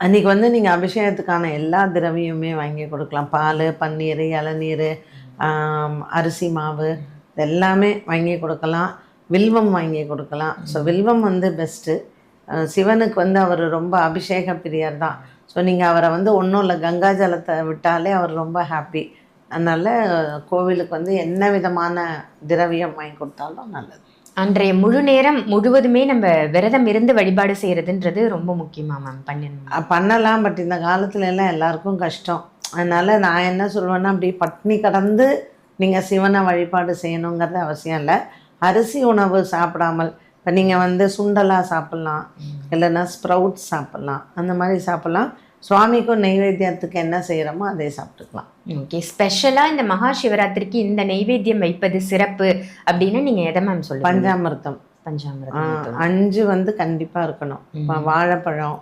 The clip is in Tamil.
அன்றைக்கி வந்து நீங்கள் அபிஷேகத்துக்கான எல்லா திரவியமே வாங்கி கொடுக்கலாம். பால், பன்னீர், இளநீர், அரிசி மாவு இதெல்லாமே வாங்கி கொடுக்கலாம். வில்வம் வாங்கி கொடுக்கலாம். ஸோ வில்வம் வந்து பெஸ்ட்டு. சிவனுக்கு வந்து அவர் ரொம்ப அபிஷேக பிரியர் தான். ஸோ நீங்கள் அவரை வந்து ஒன்றும் இல்லை, கங்கா ஜலத்தை விட்டாலே அவர் ரொம்ப ஹாப்பி. அதனால் கோவிலுக்கு வந்து என்ன விதமான திரவியம் வாங்கி கொடுத்தாலும் நல்லது. அன்றைய முழு நேரம் முழுவதுமே நம்ம விரதம் இருந்து வழிபாடு செய்கிறதுன்றது ரொம்ப முக்கியமாக மேம் பண்ணலாம். பட் இந்த காலத்துல எல்லாம் எல்லாருக்கும் கஷ்டம். அதனால் நான் என்ன சொல்லுவேன்னா, அப்படி பட்னி கடந்து நீங்கள் சிவனை வழிபாடு செய்யணுங்கிறது அவசியம் இல்லை. அரிசி உணவு சாப்பிடாமல் இப்போ நீங்கள் வந்து சுண்டலாக சாப்பிட்லாம், இல்லைன்னா ஸ்ப்ரவுட்ஸ் சாப்பிட்லாம், அந்த மாதிரி சாப்பிட்லாம். சுவாமிக்கும் நெய்வேத்தியத்துக்கு என்ன செய்கிறோமோ அதை சாப்பிட்டுக்கலாம். ஓகே. ஸ்பெஷலாக இந்த மகா சிவராத்திரிக்கு இந்த நெய்வேத்தியம் வைப்பது சிறப்பு அப்படின்னு நீங்கள் எதை மேம் சொல்லுங்கள்? பஞ்சாமிர்தம். 5 வந்து கண்டிப்பாக இருக்கணும். வாழைப்பழம்,